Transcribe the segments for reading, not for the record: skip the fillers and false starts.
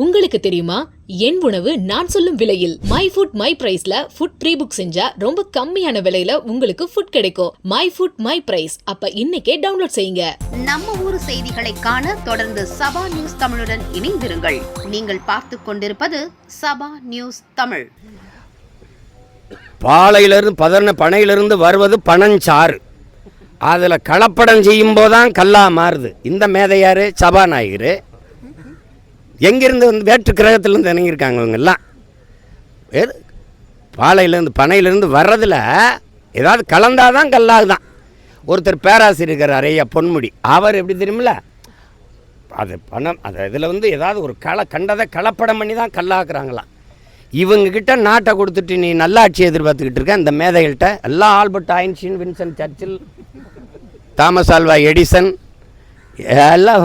உங்களுக்கு தெரியுமா, என் உணவு நான் சொல்லும் விலையில். மை ஃபுட் மை பிரைஸ்ல ஃபுட் ப்ரீ புக் செஞ்சா ரொம்ப கம்மியான விலையில உங்களுக்கு ஃபுட் கிடைக்கும். My food my price. அப்ப இன்னைக்கே டவுன்லோட் செய்யுங்க. நம்ம ஊர் செய்திகளை காண தொடர்ந்து சபா நியூஸ் தமிழுடன் இணைந்திருங்கள். நீங்கள் பார்த்து கொண்டிருப்பது சபா நியூஸ் தமிழ். பாலையிலிருந்து பனையிலிருந்து வருவது பனஞ்சாறு. அதில் கலப்படம் செய்யும் போதுதான் கல்லா மாறுது. இந்த மேதையார் சபாநாயகர் எங்கிருந்து வந்து வேற்று கிரகத்திலேருந்து இறங்கியிருக்காங்க. இவங்கெல்லாம் பனையிலேருந்து வர்றதில் ஏதாவது கலந்தாதான் கல்லாகுதான். ஒருத்தர் பேராசிரியர் ஐயா பொன்முடி, அவர் எப்படி தெரியுமில்ல, அது பணம் அது இதில் வந்து ஏதாவது ஒரு கண்டதை கலப்படம் பண்ணி தான் கல்லாக்குறாங்களாம். இவங்கக்கிட்ட நாட்டை கொடுத்துட்டு நீ நல்லாட்சி எதிர்பார்த்துக்கிட்டு இருக்க. இந்த மேதைகள்கிட்ட எல்லாம் ஆல்பர்ட் ஐன்ஸ்டீன், வின்சென்ட் சர்ச்சில், தாமஸ் ஆல்வா எடிசன், எல்லாம்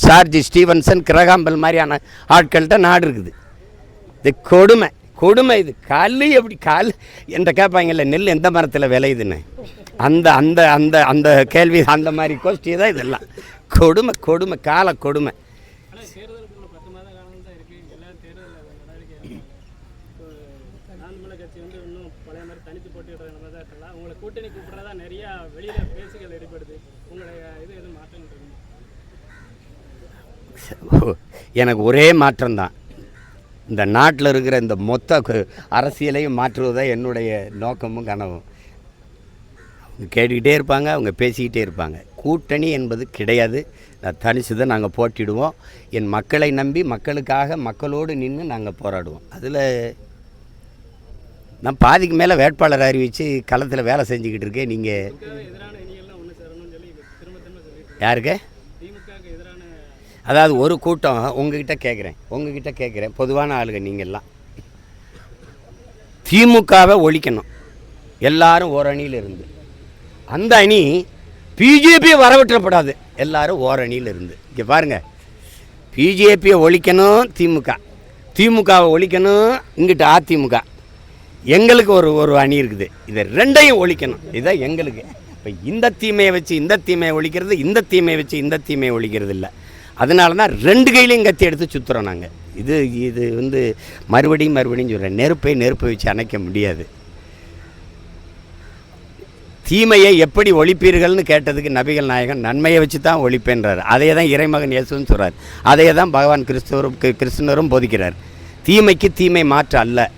சார்ஜ் ஸ்டீவன்சன், கிரகாம்பல் மாதிரியான ஆட்கள்கிட்ட நாடு இருக்குது. இது கொடுமை இது. கல் எப்படி கல் என்ற கேட்பாங்கல்ல, நெல் எந்த மரத்தில் விளையுதுன்னு, அந்த அந்த அந்த அந்த கேள்வி, அந்த மாதிரி கோஷ்டி தான் இதெல்லாம். கொடுமை கால கொடுமை. எனக்கு ஒரே மாற்றம்தான். இந்த நாட்டில் இருக்கிற இந்த மொத்த அரசியலையும் மாற்றுவதான் என்னுடைய நோக்கமும் கனவும். அவங்க கேட்டுக்கிட்டே இருப்பாங்க, அவங்க பேசிக்கிட்டே இருப்பாங்க. கூட்டணி என்பது கிடையாது. நான் தனிச்சு தான் நாங்கள் போட்டிடுவோம். என் மக்களை நம்பி மக்களுக்காக மக்களோடு நின்று நாங்கள் போராடுவோம். அதில் நான் பாதிக்கு மேலே வேட்பாளர் அறிவித்து களத்தில் வேலை செஞ்சுக்கிட்டு இருக்கேன். நீங்கள் யாருக்கு? அதாவது ஒரு கூட்டம் உங்ககிட்ட கேட்குறேன், பொதுவான ஆளுங்க நீங்கள்லாம் திமுகவை ஒழிக்கணும், எல்லாரும் ஒரு அணியில் இருந்து. அந்த அணி பிஜேபியை வரவிட்டப்படாது, எல்லாரும் ஓர் அணியில் இருந்து. இங்கே பாருங்கள், பிஜேபியை ஒழிக்கணும் திமுகவை ஒழிக்கணும், இங்கிட்ட அதிமுக. எங்களுக்கு ஒரு அணி இருக்குது, இதை ரெண்டையும் ஒழிக்கணும். இதுதான் எங்களுக்கு. இப்போ இந்த தீமையை வச்சு இந்த தீமையை ஒழிக்கிறது, இந்த தீமையை வச்சு இந்த தீமையை ஒழிக்கிறது இல்லை. அதனால தான் ரெண்டு கையிலையும் கத்தி எடுத்து சுற்றுறோம் நாங்கள். இது வந்து மறுபடியும் சொல்கிறேன், நெருப்பை வச்சு அணைக்க முடியாது. தீமையை எப்படி ஒழிப்பீர்கள்னு கேட்டதுக்கு நபிகள் நாயகன் நன்மையை வச்சு தான் ஒழிப்பேன்றார். அதையே தான் இறைமகன் இயேசுன்னு சொல்கிறார். அதையே தான் பகவான் கிருஷ்ணரும் போதிக்கிறார். தீமைக்கு தீமை மாற்று அல்ல,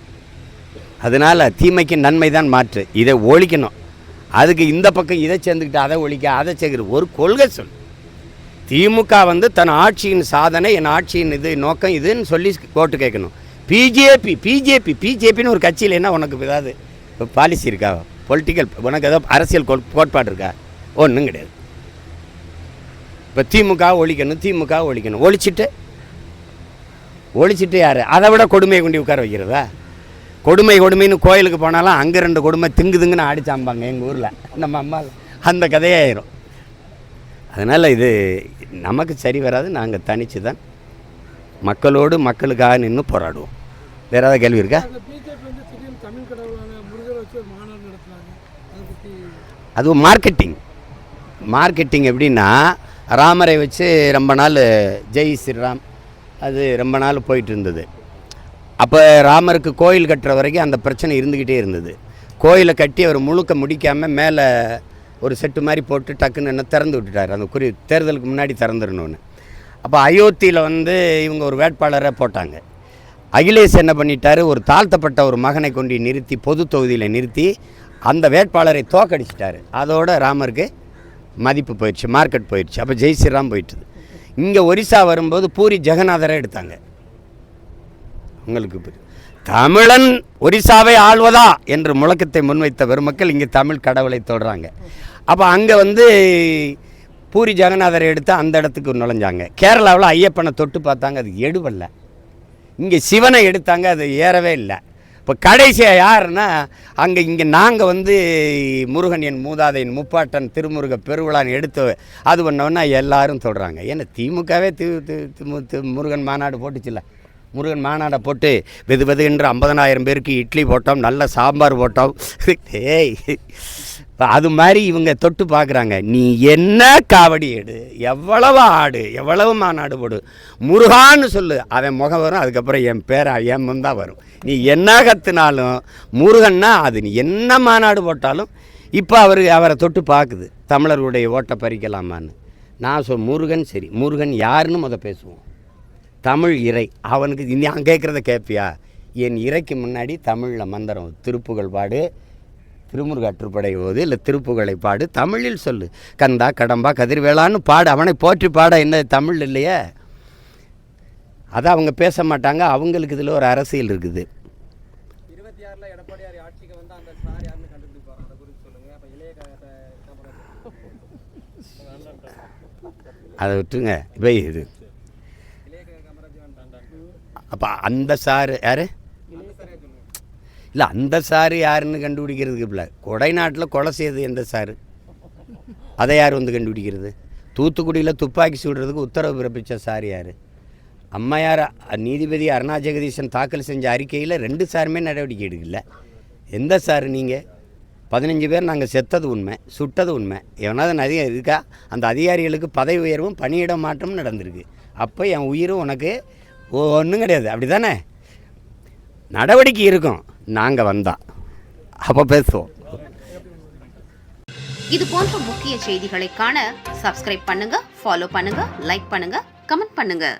அதனால் தீமைக்கு நன்மை தான் மாற்று. இதை ஒழிக்கணும். அதுக்கு இந்த பக்கம் இதை சேர்ந்துக்கிட்டு அதை ஒழிக்க, அதை சேர்க்கிற ஒரு கொள்கை சொல். திமுக வந்து தன் ஆட்சியின் சாதனை, என் ஆட்சியின் இது நோக்கம் இதுன்னு சொல்லி ஓட்டு கேட்கணும். பிஜேபின்னு ஒரு கட்சியில் என்ன உனக்கு ஏதாவது பாலிசி இருக்கா, பொலிட்டிக்கல் உனக்கு ஏதோ அரசியல் கோட்பாடு இருக்கா? ஒன்றும் கிடையாது. இப்போ திமுக ஒழிக்கணும், ஒழிச்சிட்டு யார்? அதை விட கொடுமையை கொண்டு உட்கார வைக்கிறதா? கொடுமைன்னு கோயிலுக்கு போனாலும் அங்கே ரெண்டு கொடுமை திங்குதுங்கன்னு ஆடிச்சாம்பாங்க எங்கள் ஊரில், நம்ம அம்மா. அந்த கதையாயிரும். அதனால் இது நமக்கு சரி வராது. நாங்கள் தனித்து தான் மக்களோடு மக்களுக்காக நின்று போராடுவோம். வேறு ஏதாவது கேள்வி இருக்கா? அது மார்க்கெட்டிங் எப்படின்னா, ராமரை வச்சு ரொம்ப நாள் ஜெய் ஸ்ரீராம் அது ரொம்ப நாள் போயிட்டு இருந்தது. அப்போ ராமருக்கு கோயில் கட்டுற வரைக்கும் அந்த பிரச்சனை இருந்துக்கிட்டே இருந்தது. கோயிலை கட்டி அவர் முழுக்க முடிக்காமல் மேலே ஒரு செட்டு மாதிரி போட்டு டக்குன்னு என்ன திறந்து விட்டுட்டார். அந்த தேர்தலுக்கு முன்னாடி திறந்துடணுன்னு. அப்போ அயோத்தியில் வந்து இவங்க ஒரு வேட்பாளரை போட்டாங்க. அகிலேஷ் என்ன பண்ணிட்டார், ஒரு தாழ்த்தப்பட்ட ஒரு மகனை கொண்டு நிறுத்தி பொது தொகுதியில் நிறுத்தி அந்த வேட்பாளரை தோக்கடிச்சிட்டார். அதோட ராமருக்கு மதிப்பு போயிடுச்சு, மார்க்கெட் போயிடுச்சு. அப்போ ஜெய் ஸ்ரீராம் போயிட்டுது. இங்கே ஒரிசா வரும்போது பூரி ஜெகநாதரை எடுத்தாங்க. உங்களுக்கு தமிழன் ஒரிசாவை ஆள்வதா என்று முழக்கத்தை முன்வைத்த பெருமக்கள் இங்கே தமிழ் கடவுளை தொடுறாங்க. அப்போ அங்கே வந்து பூரி ஜெகநாதரை எடுத்து அந்த இடத்துக்கு நுழைஞ்சாங்க. கேரளாவில் ஐயப்பனை தொட்டு பார்த்தாங்க, அது எடுவல்ல. இங்கே சிவனை எடுத்தாங்க, அது ஏறவே இல்லை. இப்போ கடைசியாக யாருன்னா இங்கே நாங்கள் வந்து முருகன் என் மூதாதையின் முப்பாட்டன் திருமுருக பெருவிழான்னு எடுத்து அது பண்ணோன்னா எல்லாரும் தொடுறாங்க. ஏன்னா திமுகவே முருகன் மாநாடு போட்டுச்சுல்ல. முருகன் மாநாடை போட்டு வெது என்று 50,000 பேருக்கு இட்லி போட்டோம், நல்ல சாம்பார் போட்டோம். ஏய் அது மாதிரி இவங்க தொட்டு பார்க்குறாங்க. நீ என்ன காவடி எடு, எவ்வளவு ஆடு, எவ்வளவு மாநாடு போடு, முருகான்னு சொல்லு, அவன் முகம் வரும். அதுக்கப்புறம் என் பேரை என் முந்தான் வரும். நீ என்ன கற்றுனாலும் முருகன்னா அது நீ என்ன மாநாடு போட்டாலும். இப்போ அவரை தொட்டு பார்க்குது, தமிழர்களுடைய ஓட்டை பறிக்கலாமான்னு. நான் முருகன் சரி, முருகன் யாருன்னு பேசுவோம். தமிழ் இறை, அவனுக்கு நான் கேட்குறத கேட்பியா? என் இறைக்கு முன்னாடி தமிழில் மந்திரம், திருப்புகழ் பாடு, திருமுருக அற்றுப்படை போது இல்லை திருப்புகளை பாடு, தமிழில் சொல்லு. கந்தா கடம்பா கதிர்வேளான்னு பாடு, அவனை போற்றி பாட என்ன தமிழ் இல்லையே? அதை அவங்க பேச மாட்டாங்க. அவங்களுக்கு இதில் ஒரு அரசியல் இருக்குது. 26ல் எடப்பாடியார் ஆட்சிக்கு வந்து அந்த சார் யாருன்னு கண்டுபிடிப்பாங்க, அதை குறித்து சொல்லுங்கள். அப்போ இளைய அதை விட்டுருங்க. இப்போ இது அப்போ அந்த சார் யார் இல்லை, அந்த சார் யாருன்னு கண்டுபிடிக்கிறதுக்கு இல்லை. கொடைநாட்டில் கொலை செய்தது எந்த சார், அதை யார் வந்து கண்டுபிடிக்கிறது? தூத்துக்குடியில் துப்பாக்கி சுடுறதுக்கு உத்தரவு பிறப்பித்த சார் யார்? அம்மையார் நீதிபதி அருணா ஜெகதீசன் தாக்கல் செஞ்ச அறிக்கையில் 2 சாருமே நடவடிக்கை எடுக்கல. எந்த சார் நீங்கள்? 15 பேர் நாங்கள் செத்தது உண்மை, சுட்டது உண்மை. எவனாவது அதிகம் இருக்கா? அந்த அதிகாரிகளுக்கு பதவி உயர்வும் பணியிட மாற்றமும் நடந்திருக்கு. அப்போ என் உயிரும் உனக்கு ஒன்றும் கிடையாது, அப்படி தானே? நடவடிக்கை இருக்கும், நாங்கள் வந்தா அப்போ பேசுவோம். இது போன்ற முக்கிய செய்திகளை காண சப்ஸ்கிரைப் பண்ணுங்க, ஃபாலோ பண்ணுங்க, லைக் பண்ணுங்க, கமெண்ட் பண்ணுங்க.